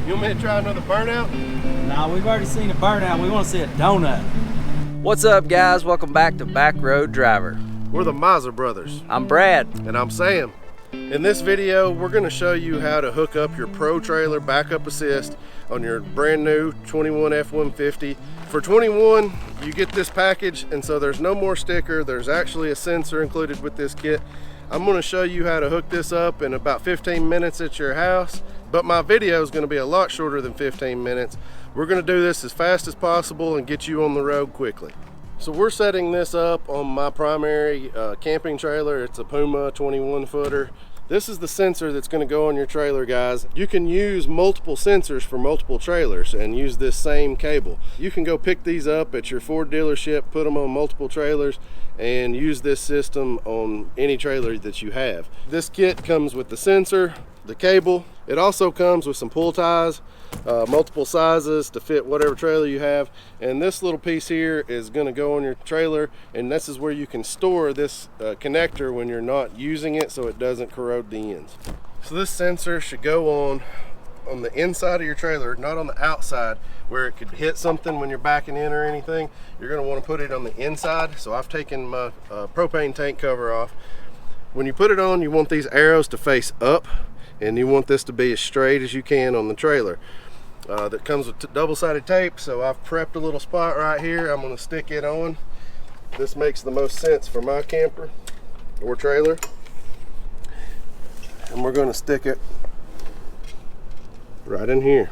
You want me to try another burnout? Nah, we've already seen a burnout. We want to see a donut. What's up, guys? Welcome back to Back Road Driver. We're the Miser Brothers. I'm Brad. And I'm Sam. In this video, we're going to show you how to hook up your Pro Trailer backup assist on your brand new 21 F150. For 21, you get this package, and so there's no more sticker. There's actually a sensor included with this kit. I'm going to show you how to hook this up in about 15 minutes at your house, but my video is going to be a lot shorter than 15 minutes. We're going to do this as fast as possible and get you on the road quickly. So we're setting this up on my primary camping trailer. It's a Puma 21 footer. This is the sensor that's going to go on your trailer, guys. You can use multiple sensors for multiple trailers and use this same cable. You can go pick these up at your Ford dealership, put them on multiple trailers, and use this system on any trailer that you have. This kit comes with the sensor, the cable. It also comes with some pull ties, multiple sizes to fit whatever trailer you have. And this little piece here is going to go on your trailer, and this is where you can store this connector when you're not using it, so it doesn't corrode the ends. So this sensor should go on the inside of your trailer, not on the outside where it could hit something when you're backing in or anything. You're going to want to put it on the inside. So I've taken my propane tank cover off. When you put it on, you want these arrows to face up, and you want this to be as straight as you can on the trailer. That comes with double-sided tape, so I've prepped a little spot right here. I'm going to stick it on. This makes the most sense for my camper or trailer. And we're going to stick it right in here.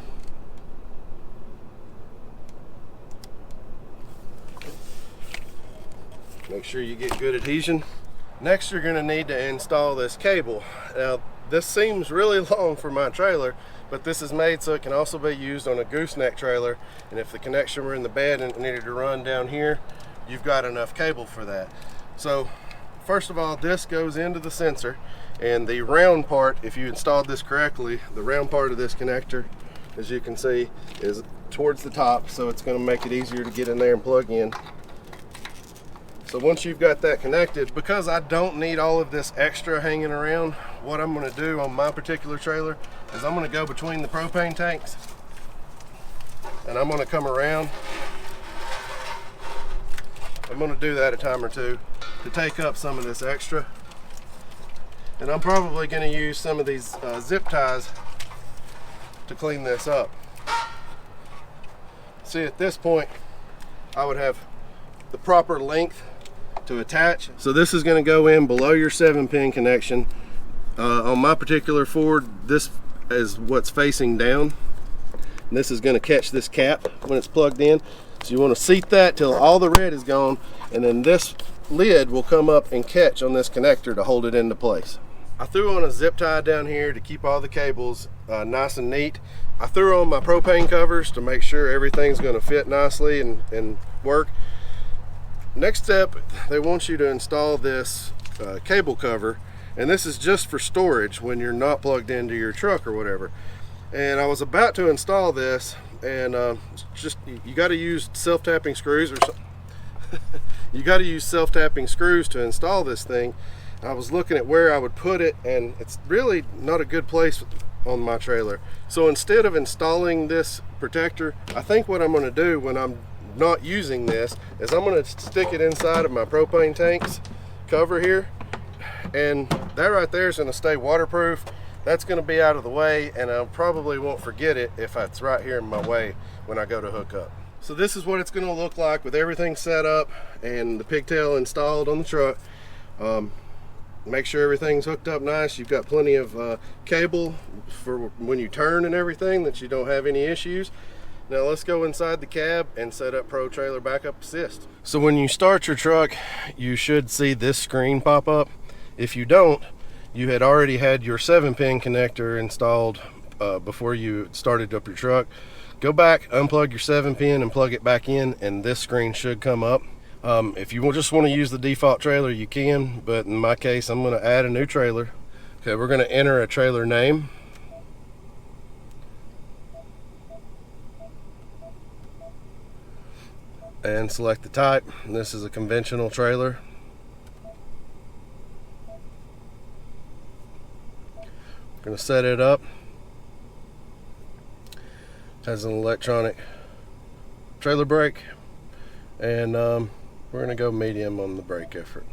Make sure you get good adhesion. Next, you're going to need to install this cable. Now, this seems really long for my trailer, but this is made so it can also be used on a gooseneck trailer. And if the connection were in the bed and it needed to run down here, you've got enough cable for that. So first of all, this goes into the sensor, and the round part, if you installed this correctly, the round part of this connector, as you can see, is towards the top, so it's going to make it easier to get in there and plug in. So once you've got that connected, because I don't need all of this extra hanging around, what I'm going to do on my particular trailer is I'm going to go between the propane tanks, and I'm going to come around. I'm going to do that a time or two to take up some of this extra, and I'm probably going to use some of these zip ties to clean this up. See, at this point I would have the proper length to attach. So this is going to go in below your 7-pin connection. On my particular Ford, this is what's facing down, and this is going to catch this cap when it's plugged in. So you want to seat that till all the red is gone, and then this lid will come up and catch on this connector to hold it into place. I threw on a zip tie down here to keep all the cables nice and neat. I threw on my propane covers to make sure everything's going to fit nicely and work. Next step, they want you to install this cable cover, and this is just for storage when you're not plugged into your truck or whatever. And I was about to install this, and you got to use self-tapping screws or something. You got to use self-tapping screws to install this thing. I was looking at where I would put it, and it's really not a good place on my trailer. So instead of installing this protector, I think what I'm going to do when I'm not using this is I'm going to stick it inside of my propane tanks cover here, and that right there is going to stay waterproof. That's going to be out of the way, and I probably won't forget it if it's right here in my way when I go to hook up. So this is what it's going to look like with everything set up and the pigtail installed on the truck. Make sure everything's hooked up nice. You've got plenty of cable for when you turn and everything, that you don't have any issues. Now let's go inside the cab and set up Pro Trailer Backup Assist. So when you start your truck, you should see this screen pop up. If you don't, you had already had your 7-pin connector installed before you started up your truck. Go back, unplug your 7-pin and plug it back in, and this screen should come up. If you just want to use the default trailer, you can, but in my case, I'm going to add a new trailer. Okay, we're going to enter a trailer name. And select the type. This is a conventional trailer. We're going to set it up. Has an electronic trailer brake, and we're gonna go medium on the brake effort.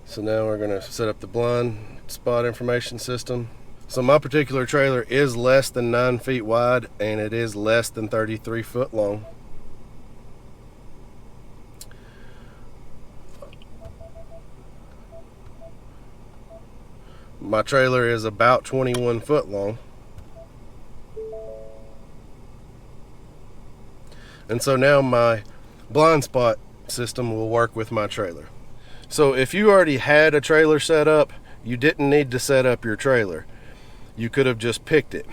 So now we're gonna set up the blind spot information system. So my particular trailer is less than 9 feet wide, and it is less than 33 foot long. My trailer is about 21 foot long. And so now my blind spot system will work with my trailer. So if you already had a trailer set up, you didn't need to set up your trailer. You could have just picked it.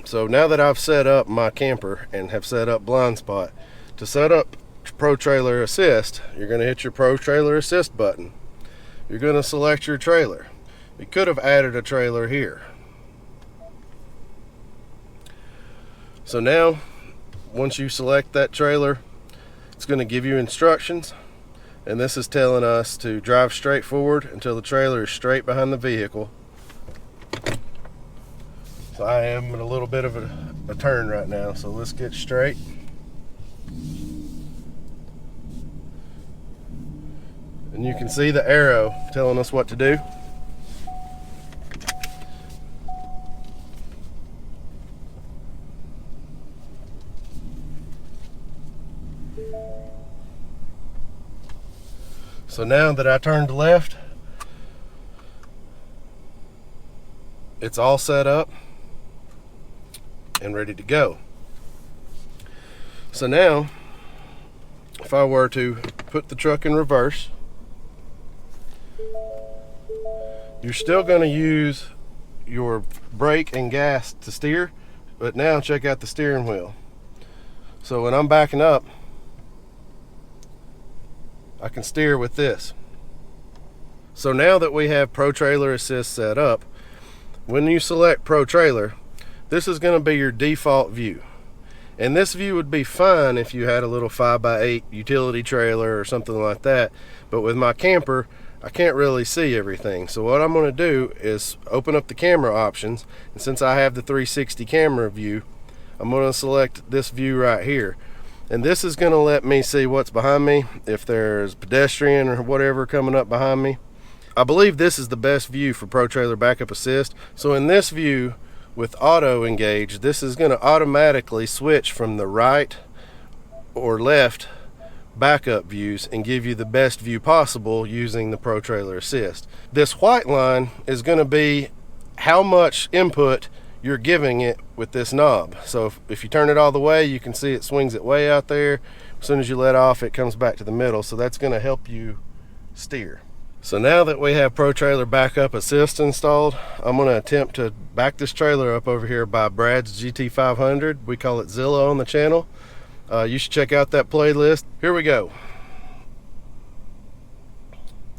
So now that I've set up my camper and have set up blind spot, to set up Pro Trailer Assist, you're going to hit your Pro Trailer Assist button. You're going to select your trailer. You could have added a trailer here. So now, once you select that trailer, it's going to give you instructions, and this is telling us to drive straight forward until the trailer is straight behind the vehicle. So I am in a little bit of a turn right now, so let's get straight. And you can see the arrow telling us what to do. So now that I turned left, it's all set up and ready to go. So now, if I were to put the truck in reverse, you're still going to use your brake and gas to steer, but now check out the steering wheel. So when I'm backing up, I can steer with this. So now that we have Pro Trailer Assist set up, when you select Pro Trailer, this is going to be your default view. And this view would be fine if you had a little 5x8 utility trailer or something like that. But with my camper, I can't really see everything. So what I'm going to do is open up the camera options. And since I have the 360 camera view, I'm going to select this view right here. And this is going to let me see what's behind me, if there's pedestrian or whatever coming up behind me. I believe this is the best view for Pro Trailer Backup Assist. So in this view, with auto engaged, this is going to automatically switch from the right or left backup views and give you the best view possible using the Pro Trailer Assist. This white line is going to be how much input you're giving it with this knob. So if you turn it all the way, you can see it swings it way out there. As soon as you let off, it comes back to the middle. So that's going to help you steer. So now that we have Pro Trailer Backup Assist installed, I'm going to attempt to back this trailer up over here by Brad's GT500. We call it Zilla on the channel. You should check out that playlist. Here we go.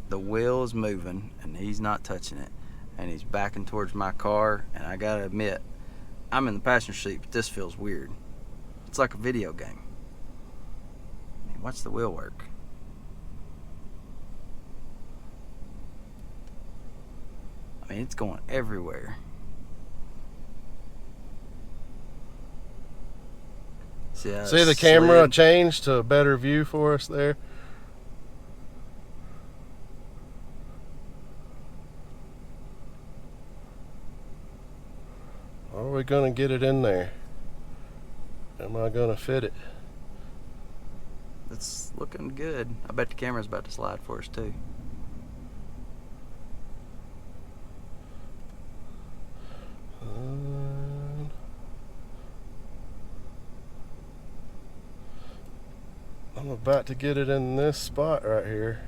The wheel is moving and he's not touching it, and he's backing towards my car, and I gotta admit, I'm in the passenger seat, but this feels weird. It's like a video game. I mean, watch the wheel work. I mean, it's going everywhere. See the camera changed to a better view for us there? Are we going to get it in there? Am I going to fit it? It's looking good. I bet the camera's about to slide for us too. I'm about to get it in this spot right here.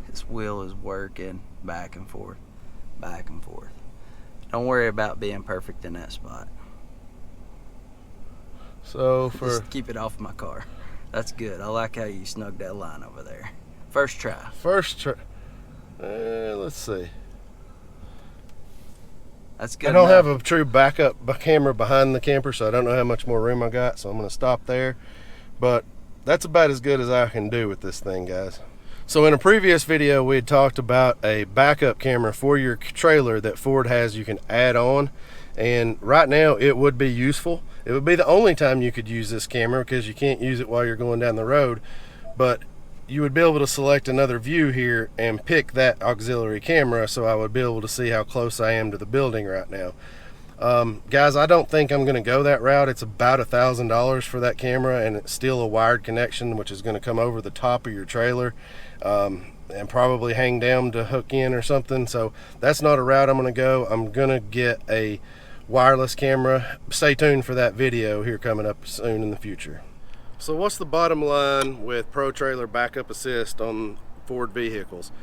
This wheel is working back and forth, back and forth. Don't worry about being perfect in that spot. So just keep it off my car. That's good. I like how you snug that line over there. First try. Let's see. That's good. I don't have a true backup camera behind the camper, so I don't know how much more room I got, so I'm going to stop there. But that's about as good as I can do with this thing, guys. So in a previous video, we had talked about a backup camera for your trailer that Ford has you can add on. And right now it would be useful. It would be the only time you could use this camera because you can't use it while you're going down the road. But you would be able to select another view here and pick that auxiliary camera, so I would be able to see how close I am to the building right now. Guys, I don't think I'm going to go that route. It's about $1,000 for that camera, and it's still a wired connection, which is going to come over the top of your trailer and probably hang down to hook in or something. So that's not a route I'm going to go. I'm going to get a wireless camera. Stay tuned for that video here coming up soon in the future. So what's the bottom line with Pro Trailer Backup Assist on Ford vehicles?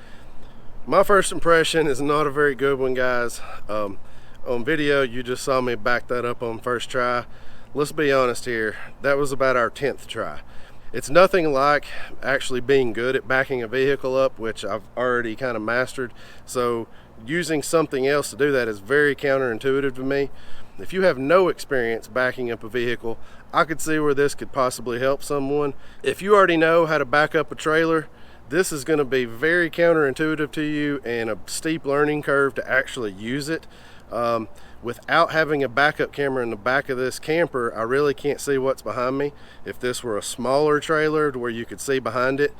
My first impression is not a very good one, guys. On video, you just saw me back that up on first try. Let's be honest here, that was about our 10th try. It's nothing like actually being good at backing a vehicle up, which I've already kind of mastered. So using something else to do that is very counterintuitive to me. If you have no experience backing up a vehicle, I could see where this could possibly help someone. If you already know how to back up a trailer, this is going to be very counterintuitive to you and a steep learning curve to actually use it. Without having a backup camera in the back of this camper, I really can't see what's behind me. If this were a smaller trailer to where you could see behind it,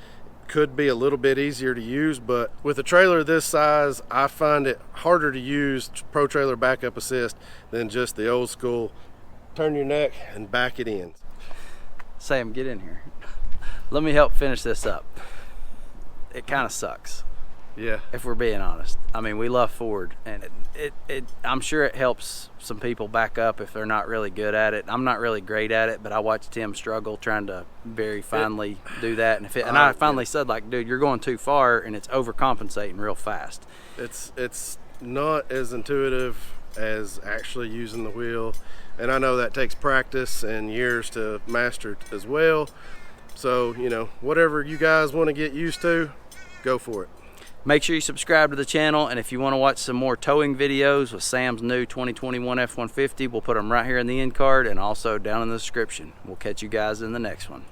could be a little bit easier to use, but with a trailer this size, I find it harder to use Pro Trailer Backup Assist than just the old school turn your neck and back it in. Sam, get in here. Let me help finish this up. It kind of sucks. Yeah. If we're being honest. I mean, we love Ford, and I'm sure it helps some people back up if they're not really good at it. I'm not really great at it, but I watched Tim struggle trying to very finely do that. And I finally said, like, dude, you're going too far, and it's overcompensating real fast. It's not as intuitive as actually using the wheel, and I know that takes practice and years to master it as well. So, you know, whatever you guys want to get used to, go for it. Make sure you subscribe to the channel, and if you want to watch some more towing videos with Sam's new 2021 F150, we'll put them right here in the end card and also down in the description. We'll catch you guys in the next one.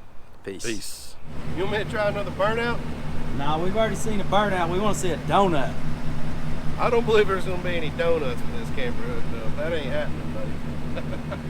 Peace. Peace. You want me to try another burnout? Nah, we've already seen a burnout. We want to see a donut. I don't believe there's going to be any donuts with this camper hooked up. That ain't happening, buddy.